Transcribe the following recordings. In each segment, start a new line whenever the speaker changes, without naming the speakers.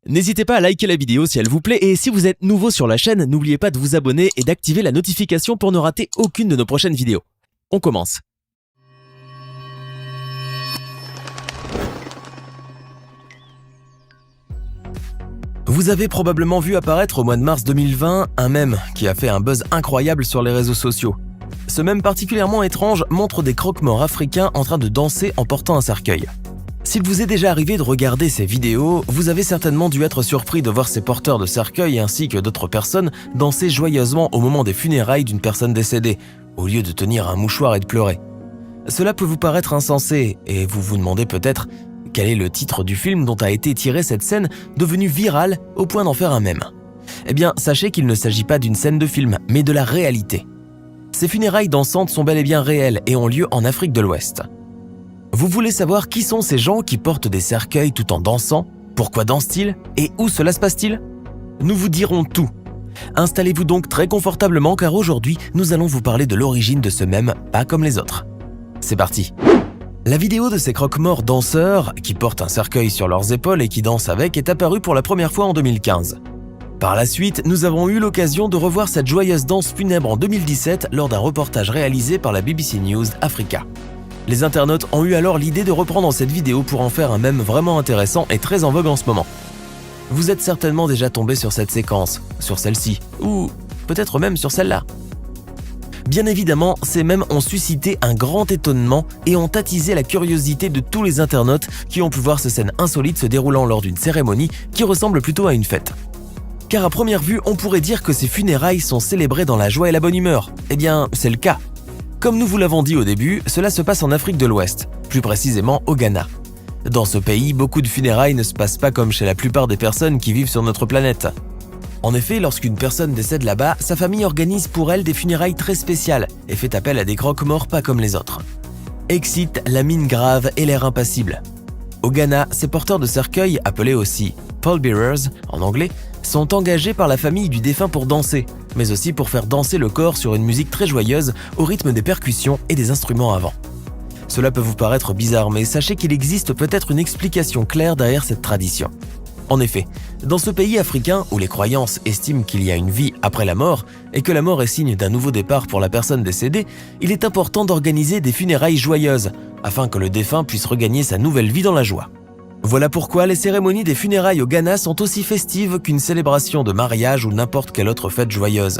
N'hésitez pas à liker la vidéo si elle vous plaît et si vous êtes nouveau sur la chaîne, n'oubliez pas de vous abonner et d'activer la notification pour ne rater aucune de nos prochaines vidéos. On commence. Vous avez probablement vu apparaître au mois de mars 2020 un mème qui a fait un buzz incroyable sur les réseaux sociaux. Ce mème particulièrement étrange montre des croque-morts africains en train de danser en portant un cercueil. S'il vous est déjà arrivé de regarder ces vidéos, vous avez certainement dû être surpris de voir ces porteurs de cercueils ainsi que d'autres personnes danser joyeusement au moment des funérailles d'une personne décédée, au lieu de tenir un mouchoir et de pleurer. Cela peut vous paraître insensé et vous vous demandez peut-être quel est le titre du film dont a été tirée cette scène devenue virale au point d'en faire un mème. Eh bien, sachez qu'il ne s'agit pas d'une scène de film, mais de la réalité. Ces funérailles dansantes sont bel et bien réelles et ont lieu en Afrique de l'Ouest. Vous voulez savoir qui sont ces gens qui portent des cercueils tout en dansant? Pourquoi dansent-ils? Et où cela se passe-t-il? Nous vous dirons tout. Installez-vous donc très confortablement car aujourd'hui, nous allons vous parler de l'origine de ce mème pas comme les autres. C'est parti! La vidéo de ces croque-morts danseurs qui portent un cercueil sur leurs épaules et qui dansent avec est apparue pour la première fois en 2015. Par la suite, nous avons eu l'occasion de revoir cette joyeuse danse funèbre en 2017 lors d'un reportage réalisé par la BBC News Africa. Les internautes ont eu alors l'idée de reprendre cette vidéo pour en faire un mème vraiment intéressant et très en vogue en ce moment. Vous êtes certainement déjà tombé sur cette séquence, sur celle-ci, ou peut-être même sur celle-là. Bien évidemment, ces mèmes ont suscité un grand étonnement et ont attisé la curiosité de tous les internautes qui ont pu voir ces scènes insolites se déroulant lors d'une cérémonie qui ressemble plutôt à une fête. Car à première vue, on pourrait dire que ces funérailles sont célébrées dans la joie et la bonne humeur. Eh bien, c'est le cas. Comme nous vous l'avons dit au début, cela se passe en Afrique de l'Ouest, plus précisément au Ghana. Dans ce pays, beaucoup de funérailles ne se passent pas comme chez la plupart des personnes qui vivent sur notre planète. En effet, lorsqu'une personne décède là-bas, sa famille organise pour elle des funérailles très spéciales et fait appel à des croque-morts pas comme les autres. Excite la mine grave et l'air impassible. Au Ghana, ces porteurs de cercueils, appelés aussi pallbearers en anglais, sont engagés par la famille du défunt pour danser, mais aussi pour faire danser le corps sur une musique très joyeuse au rythme des percussions et des instruments à vent. Cela peut vous paraître bizarre, mais sachez qu'il existe peut-être une explication claire derrière cette tradition. En effet, dans ce pays africain où les croyances estiment qu'il y a une vie après la mort et que la mort est signe d'un nouveau départ pour la personne décédée, il est important d'organiser des funérailles joyeuses afin que le défunt puisse regagner sa nouvelle vie dans la joie. Voilà pourquoi les cérémonies des funérailles au Ghana sont aussi festives qu'une célébration de mariage ou n'importe quelle autre fête joyeuse.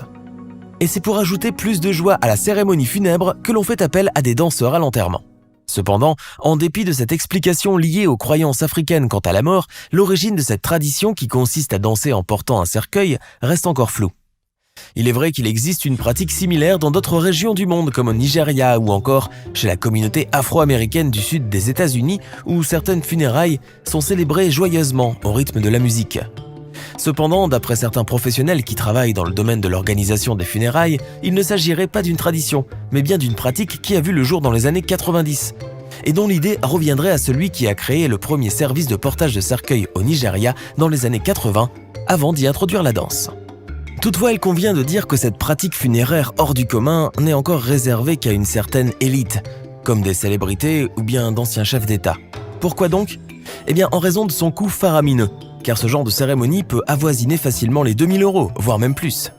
Et c'est pour ajouter plus de joie à la cérémonie funèbre que l'on fait appel à des danseurs à l'enterrement. Cependant, en dépit de cette explication liée aux croyances africaines quant à la mort, l'origine de cette tradition qui consiste à danser en portant un cercueil reste encore floue. Il est vrai qu'il existe une pratique similaire dans d'autres régions du monde comme au Nigeria ou encore chez la communauté afro-américaine du sud des États-Unis où certaines funérailles sont célébrées joyeusement au rythme de la musique. Cependant, d'après certains professionnels qui travaillent dans le domaine de l'organisation des funérailles, il ne s'agirait pas d'une tradition, mais bien d'une pratique qui a vu le jour dans les années 90 et dont l'idée reviendrait à celui qui a créé le premier service de portage de cercueil au Nigeria dans les années 80 avant d'y introduire la danse. Toutefois, il convient de dire que cette pratique funéraire hors du commun n'est encore réservée qu'à une certaine élite, comme des célébrités ou bien d'anciens chefs d'État. Pourquoi donc? Eh bien, en raison de son coût faramineux, car ce genre de cérémonie peut avoisiner facilement les 2000 €, voire même plus.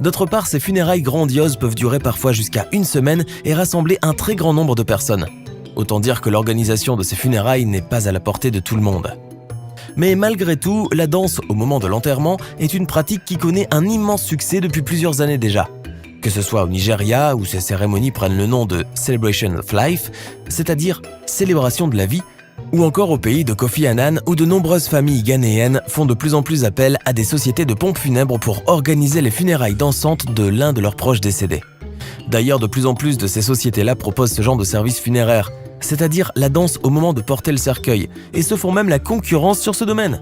D'autre part, ces funérailles grandioses peuvent durer parfois jusqu'à une semaine et rassembler un très grand nombre de personnes. Autant dire que l'organisation de ces funérailles n'est pas à la portée de tout le monde. Mais malgré tout, la danse au moment de l'enterrement est une pratique qui connaît un immense succès depuis plusieurs années déjà. Que ce soit au Nigeria, où ces cérémonies prennent le nom de Celebration of Life, c'est-à-dire célébration de la vie, ou encore au pays de Kofi Annan, où de nombreuses familles ghanéennes font de plus en plus appel à des sociétés de pompes funèbres pour organiser les funérailles dansantes de l'un de leurs proches décédés. D'ailleurs, de plus en plus de ces sociétés-là proposent ce genre de service funéraire, c'est-à-dire la danse au moment de porter le cercueil, et se font même la concurrence sur ce domaine.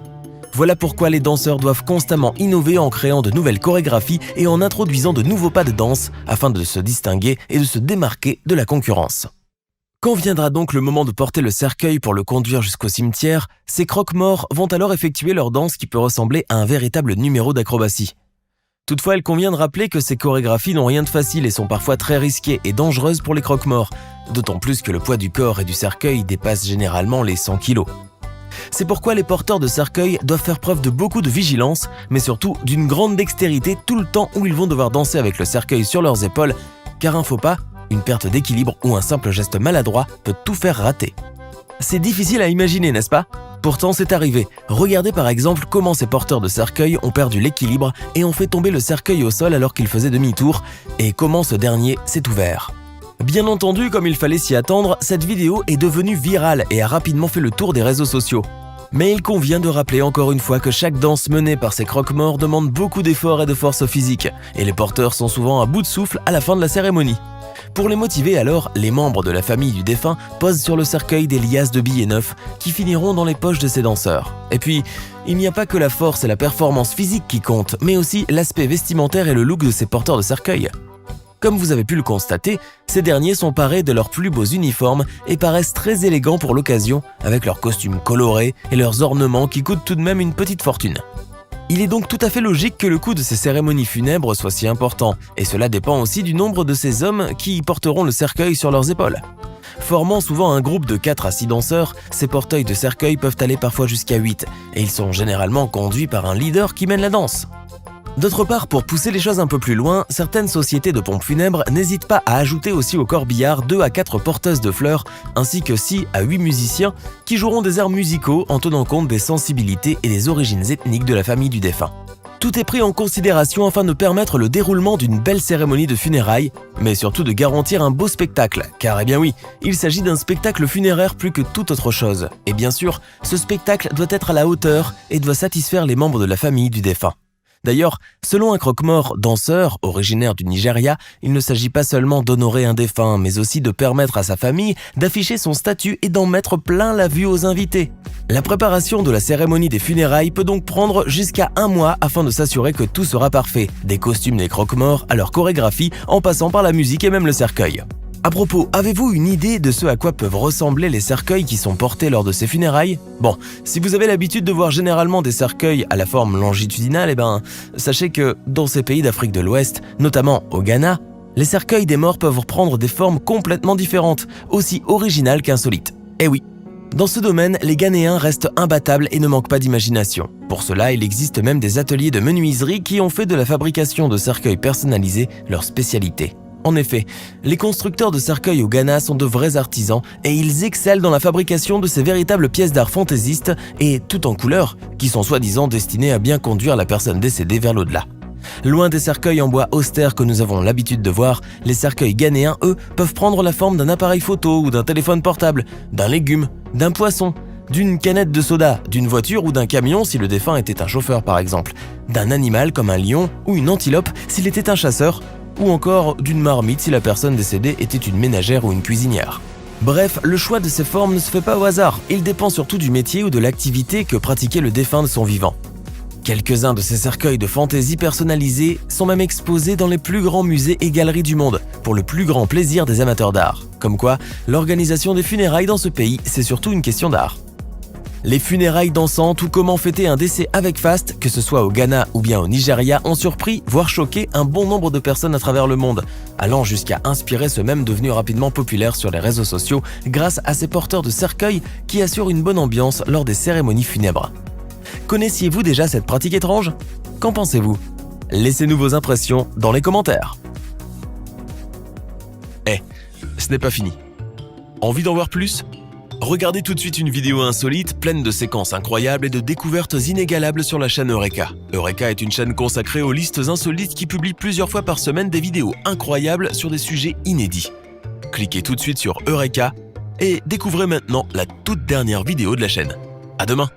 Voilà pourquoi les danseurs doivent constamment innover en créant de nouvelles chorégraphies et en introduisant de nouveaux pas de danse afin de se distinguer et de se démarquer de la concurrence. Quand viendra donc le moment de porter le cercueil pour le conduire jusqu'au cimetière, ces croque-morts vont alors effectuer leur danse qui peut ressembler à un véritable numéro d'acrobatie. Toutefois, il convient de rappeler que ces chorégraphies n'ont rien de facile et sont parfois très risquées et dangereuses pour les croque-morts, d'autant plus que le poids du corps et du cercueil dépasse généralement les 100 kg. C'est pourquoi les porteurs de cercueils doivent faire preuve de beaucoup de vigilance, mais surtout d'une grande dextérité tout le temps où ils vont devoir danser avec le cercueil sur leurs épaules, car un faux pas, une perte d'équilibre ou un simple geste maladroit peut tout faire rater. C'est difficile à imaginer, n'est-ce pas ? Pourtant, c'est arrivé. Regardez par exemple comment ces porteurs de cercueil ont perdu l'équilibre et ont fait tomber le cercueil au sol alors qu'il faisait demi-tour, et comment ce dernier s'est ouvert. Bien entendu, comme il fallait s'y attendre, cette vidéo est devenue virale et a rapidement fait le tour des réseaux sociaux. Mais il convient de rappeler encore une fois que chaque danse menée par ces croque-morts demande beaucoup d'efforts et de force physique, et les porteurs sont souvent à bout de souffle à la fin de la cérémonie. Pour les motiver alors, les membres de la famille du défunt posent sur le cercueil des liasses de billets neufs qui finiront dans les poches de ces danseurs. Et puis, il n'y a pas que la force et la performance physique qui comptent, mais aussi l'aspect vestimentaire et le look de ces porteurs de cercueil. Comme vous avez pu le constater, ces derniers sont parés de leurs plus beaux uniformes et paraissent très élégants pour l'occasion, avec leurs costumes colorés et leurs ornements qui coûtent tout de même une petite fortune. Il est donc tout à fait logique que le coût de ces cérémonies funèbres soit si important, et cela dépend aussi du nombre de ces hommes qui porteront le cercueil sur leurs épaules. Formant souvent un groupe de 4 à 6 danseurs, ces porteuils de cercueil peuvent aller parfois jusqu'à 8, et ils sont généralement conduits par un leader qui mène la danse. D'autre part, pour pousser les choses un peu plus loin, certaines sociétés de pompes funèbres n'hésitent pas à ajouter aussi au corbillard 2 à 4 porteuses de fleurs, ainsi que 6 à 8 musiciens qui joueront des airs musicaux en tenant compte des sensibilités et des origines ethniques de la famille du défunt. Tout est pris en considération afin de permettre le déroulement d'une belle cérémonie de funérailles, mais surtout de garantir un beau spectacle, car eh bien oui, il s'agit d'un spectacle funéraire plus que toute autre chose. Et bien sûr, ce spectacle doit être à la hauteur et doit satisfaire les membres de la famille du défunt. D'ailleurs, selon un croque-mort danseur originaire du Nigeria, il ne s'agit pas seulement d'honorer un défunt, mais aussi de permettre à sa famille d'afficher son statut et d'en mettre plein la vue aux invités. La préparation de la cérémonie des funérailles peut donc prendre jusqu'à 1 mois afin de s'assurer que tout sera parfait, des costumes des croque-morts à leur chorégraphie en passant par la musique et même le cercueil. À propos, avez-vous une idée de ce à quoi peuvent ressembler les cercueils qui sont portés lors de ces funérailles ? Bon, si vous avez l'habitude de voir généralement des cercueils à la forme longitudinale, sachez que dans ces pays d'Afrique de l'Ouest, notamment au Ghana, les cercueils des morts peuvent prendre des formes complètement différentes, aussi originales qu'insolites. Eh oui, dans ce domaine, les Ghanéens restent imbattables et ne manquent pas d'imagination. Pour cela, il existe même des ateliers de menuiserie qui ont fait de la fabrication de cercueils personnalisés leur spécialité. En effet, les constructeurs de cercueils au Ghana sont de vrais artisans et ils excellent dans la fabrication de ces véritables pièces d'art fantaisistes et tout en couleur, qui sont soi-disant destinées à bien conduire la personne décédée vers l'au-delà. Loin des cercueils en bois austère que nous avons l'habitude de voir, les cercueils ghanéens, eux, peuvent prendre la forme d'un appareil photo ou d'un téléphone portable, d'un légume, d'un poisson, d'une canette de soda, d'une voiture ou d'un camion si le défunt était un chauffeur par exemple, d'un animal comme un lion ou une antilope s'il était un chasseur, ou encore d'une marmite si la personne décédée était une ménagère ou une cuisinière. Bref, le choix de ces formes ne se fait pas au hasard, il dépend surtout du métier ou de l'activité que pratiquait le défunt de son vivant. Quelques-uns de ces cercueils de fantaisie personnalisés sont même exposés dans les plus grands musées et galeries du monde, pour le plus grand plaisir des amateurs d'art. Comme quoi, l'organisation des funérailles dans ce pays, c'est surtout une question d'art. Les funérailles dansantes ou comment fêter un décès avec faste, que ce soit au Ghana ou bien au Nigeria, ont surpris, voire choqué un bon nombre de personnes à travers le monde, allant jusqu'à inspirer ceux mêmes devenus rapidement populaires sur les réseaux sociaux grâce à ces porteurs de cercueils qui assurent une bonne ambiance lors des cérémonies funèbres. Connaissiez-vous déjà cette pratique étrange ? Qu'en pensez-vous ? Laissez-nous vos impressions dans les commentaires. Ce n'est pas fini. Envie d'en voir plus ? Regardez tout de suite une vidéo insolite, pleine de séquences incroyables et de découvertes inégalables sur la chaîne Eureka. Eureka est une chaîne consacrée aux listes insolites qui publie plusieurs fois par semaine des vidéos incroyables sur des sujets inédits. Cliquez tout de suite sur Eureka et découvrez maintenant la toute dernière vidéo de la chaîne. À demain!